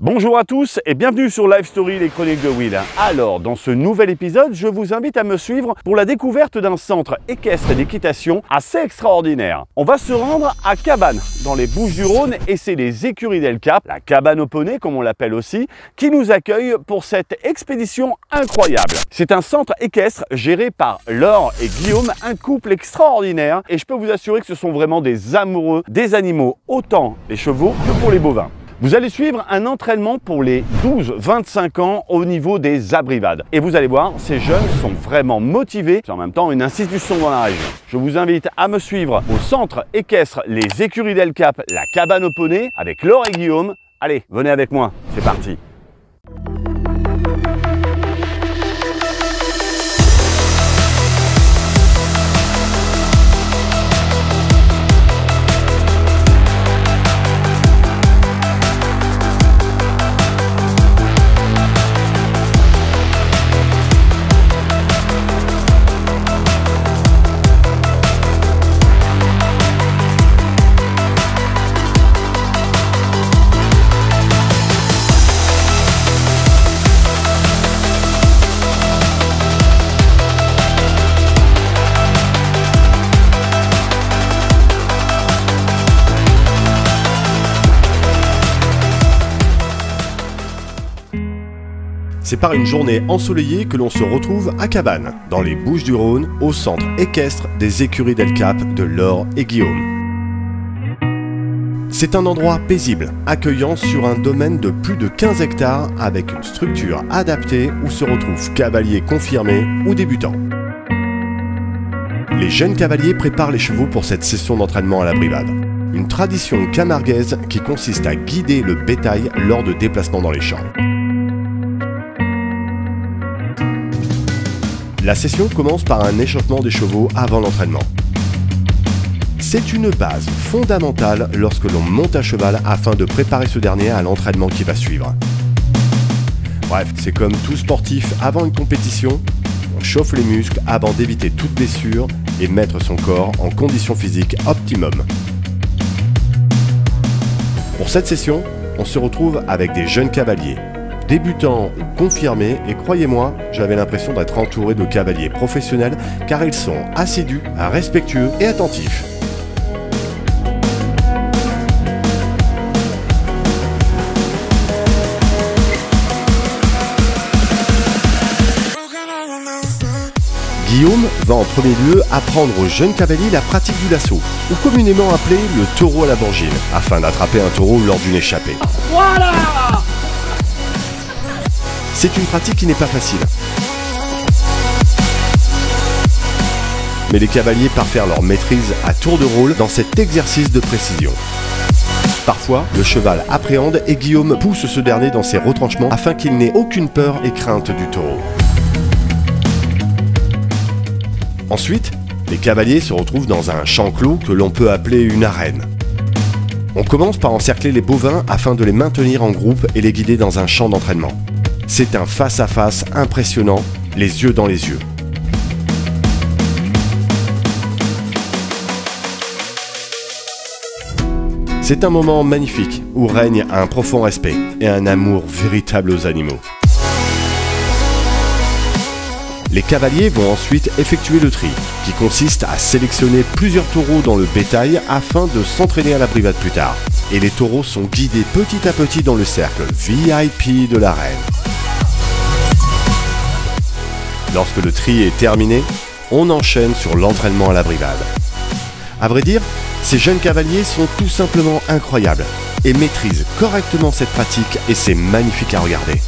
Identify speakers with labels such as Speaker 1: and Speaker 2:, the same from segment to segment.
Speaker 1: Bonjour à tous et bienvenue sur Live Story, les chroniques de Will. Alors, dans ce nouvel épisode, je vous invite à me suivre pour la découverte d'un centre équestre et d'équitation assez extraordinaire. On va se rendre à Cabannes, dans les Bouches-du-Rhône, et c'est les écuries d'El Cap, la cabane au poney comme on l'appelle aussi, qui nous accueillent pour cette expédition incroyable. C'est un centre équestre géré par Laure et Guillaume, un couple extraordinaire, et je peux vous assurer que ce sont vraiment des amoureux des animaux, autant les chevaux que pour les bovins. Vous allez suivre un entraînement pour les 12-25 ans au niveau des abrivades. Et vous allez voir, ces jeunes sont vraiment motivés. C'est en même temps une institution dans la région. Je vous invite à me suivre au centre équestre Les Écuries d'El Cap, la cabane au poney, avec Laure et Guillaume. Allez, venez avec moi, c'est parti.
Speaker 2: C'est par une journée ensoleillée que l'on se retrouve à Cabannes, dans les Bouches-du-Rhône, au centre équestre des Écuries d'El Cap de Laure et Guillaume. C'est un endroit paisible, accueillant sur un domaine de plus de 15 hectares avec une structure adaptée où se retrouvent cavaliers confirmés ou débutants. Les jeunes cavaliers préparent les chevaux pour cette session d'entraînement à la brivade. Une tradition camarguaise qui consiste à guider le bétail lors de déplacements dans les champs. La session commence par un échauffement des chevaux avant l'entraînement. C'est une base fondamentale lorsque l'on monte à cheval afin de préparer ce dernier à l'entraînement qui va suivre. Bref, c'est comme tout sportif avant une compétition, on chauffe les muscles avant d'éviter toute blessure et mettre son corps en condition physique optimum. Pour cette session, on se retrouve avec des jeunes cavaliers. Débutants ou confirmés, et croyez-moi, j'avais l'impression d'être entouré de cavaliers professionnels car ils sont assidus, respectueux et attentifs. Guillaume va en premier lieu apprendre aux jeunes cavaliers la pratique du lasso, ou communément appelé le taureau à la bourgine, afin d'attraper un taureau lors d'une échappée.
Speaker 3: Voilà!
Speaker 2: C'est une pratique qui n'est pas facile. Mais les cavaliers parfaire leur maîtrise à tour de rôle dans cet exercice de précision. Parfois, le cheval appréhende et Guillaume pousse ce dernier dans ses retranchements afin qu'il n'ait aucune peur et crainte du taureau. Ensuite, les cavaliers se retrouvent dans un champ clos que l'on peut appeler une arène. On commence par encercler les bovins afin de les maintenir en groupe et les guider dans un champ d'entraînement. C'est un face-à-face impressionnant, les yeux dans les yeux. C'est un moment magnifique où règne un profond respect et un amour véritable aux animaux. Les cavaliers vont ensuite effectuer le tri, qui consiste à sélectionner plusieurs taureaux dans le bétail afin de s'entraîner à la brivade plus tard. Et les taureaux sont guidés petit à petit dans le cercle VIP de l'arène. Lorsque le tri est terminé, on enchaîne sur l'entraînement à la brivade. À vrai dire, ces jeunes cavaliers sont tout simplement incroyables et maîtrisent correctement cette pratique et c'est magnifique à regarder.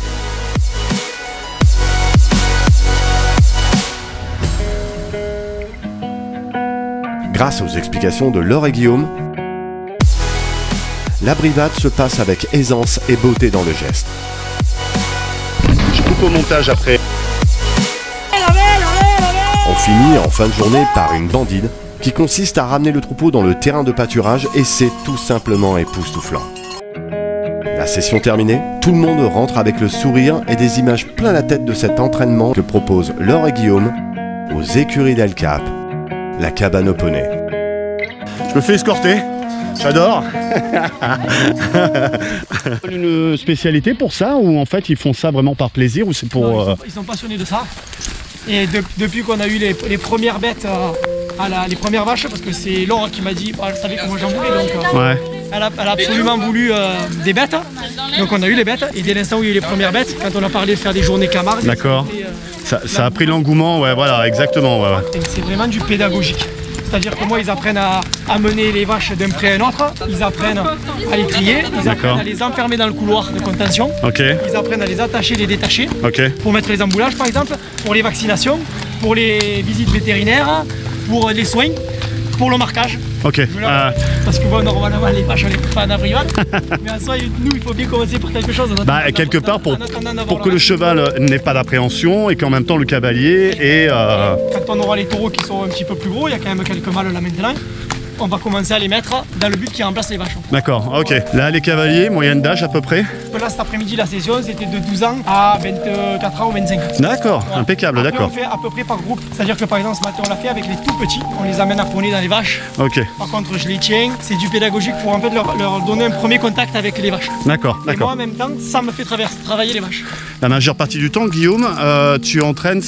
Speaker 2: Grâce aux explications de Laure et Guillaume, la brivade se passe avec aisance et beauté dans le geste.
Speaker 1: Je coupe au montage après.
Speaker 2: On finit en fin de journée par une bandine qui consiste à ramener le troupeau dans le terrain de pâturage et c'est tout simplement époustouflant. La session terminée, tout le monde rentre avec le sourire et des images plein la tête de cet entraînement que proposent Laure et Guillaume aux Écuries d'El Cap, la cabane au poney.
Speaker 1: Je me fais escorter. J'adore. Une spécialité pour ça ou en fait ils font ça vraiment par plaisir ou c'est pour...
Speaker 3: Non, ils sont passionnés de ça. Et depuis qu'on a eu les premières bêtes, les premières vaches, parce que c'est Laure qui m'a dit, elle savait comment j'en voulais, donc
Speaker 1: Ouais.
Speaker 3: elle a absolument voulu des bêtes. Donc on a eu les bêtes, et dès l'instant où il y a eu les premières bêtes, quand on a parlé de faire des journées Camargue,
Speaker 1: D'accord. Ça a pris l'engouement, ouais, voilà, exactement. Ouais, ouais.
Speaker 3: c'est vraiment du pédagogique. C'est-à-dire que moi, ils apprennent à mener les vaches d'un pré à un autre, ils apprennent à les trier, ils apprennent à les enfermer dans le couloir de contention,
Speaker 1: Ok,
Speaker 3: ils apprennent à les attacher, les détacher,
Speaker 1: ok,
Speaker 3: pour mettre les emboulages par exemple, pour les vaccinations, pour les visites vétérinaires, pour les soins, pour le marquage.
Speaker 1: ok.
Speaker 3: Parce que bon, normalement les vaches on les coupe pas en avril, mais en soi nous il faut bien commencer par quelque chose.
Speaker 1: Bah, quelque part pour que le cheval n'ait pas d'appréhension et qu'en même temps le cavalier ait...
Speaker 3: Quand on aura les taureaux qui sont un petit peu plus gros, il y a quand même quelques mâles là maintenant, on va commencer à les mettre dans le but qui remplace les vaches.
Speaker 1: D'accord, ok. Là les cavaliers, moyenne d'âge à peu près?
Speaker 3: Là cet après-midi la session c'était de 12 ans à 24 ans ou 25 ans.
Speaker 1: D'accord,
Speaker 3: Voilà.
Speaker 1: impeccable,
Speaker 3: Après,
Speaker 1: d'accord.
Speaker 3: on fait à peu près par groupe, c'est-à-dire que par exemple ce matin on l'a fait avec les tout petits, on les amène à poney dans les vaches.
Speaker 1: Ok,
Speaker 3: Par contre je les tiens, c'est du pédagogique pour en fait leur donner un premier contact avec les vaches.
Speaker 1: d'accord,
Speaker 3: Et moi
Speaker 1: d'accord.
Speaker 3: en même temps ça me fait travailler les vaches.
Speaker 1: La majeure partie du temps, Guillaume, tu entraînes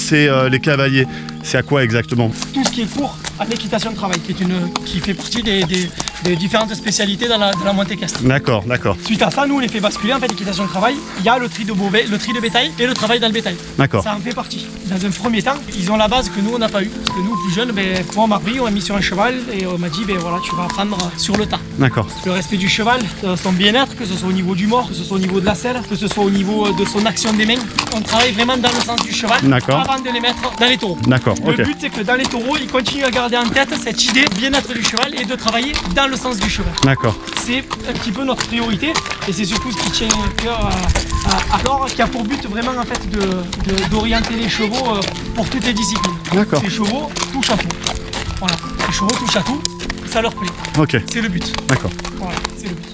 Speaker 1: les cavaliers. C'est à quoi exactement?
Speaker 3: Tout ce qui est cours à l'équitation de travail, qui fait partie des différentes spécialités dans la montée équestre.
Speaker 1: D'accord, d'accord,
Speaker 3: Suite à ça, nous on les fait basculer en fait l'équitation de travail. Il y a le tri de bétail et le travail dans le bétail.
Speaker 1: d'accord.
Speaker 3: Ça en fait partie. Dans un premier temps, ils ont la base que nous on n'a pas eu. Parce que nous plus jeunes, moi on m'a pris, on m'a mis sur un cheval et on m'a dit voilà tu vas apprendre sur le tas.
Speaker 1: D'accord,
Speaker 3: Le respect du cheval, son bien-être, que ce soit au niveau du mort, que ce soit au niveau de la selle, que ce soit au niveau de son action des mains. On travaille vraiment dans le sens du cheval
Speaker 1: D'accord.
Speaker 3: avant de les mettre dans les taureaux.
Speaker 1: d'accord,
Speaker 3: Le
Speaker 1: ok.
Speaker 3: but c'est que dans les taureaux, ils continuent à garder en tête cette idée du bien-être du cheval et de travailler dans le sens du cheval.
Speaker 1: D'accord,
Speaker 3: C'est un petit peu notre priorité et c'est surtout ce qui tient à cœur à Laure, qui a pour but vraiment en fait d'orienter les chevaux pour toutes les disciplines.
Speaker 1: d'accord,
Speaker 3: Ces chevaux touchent à tout. Voilà, les chevaux touchent à tout, ça leur plaît.
Speaker 1: ok,
Speaker 3: C'est le but.
Speaker 1: d'accord.
Speaker 3: Voilà, c'est le but.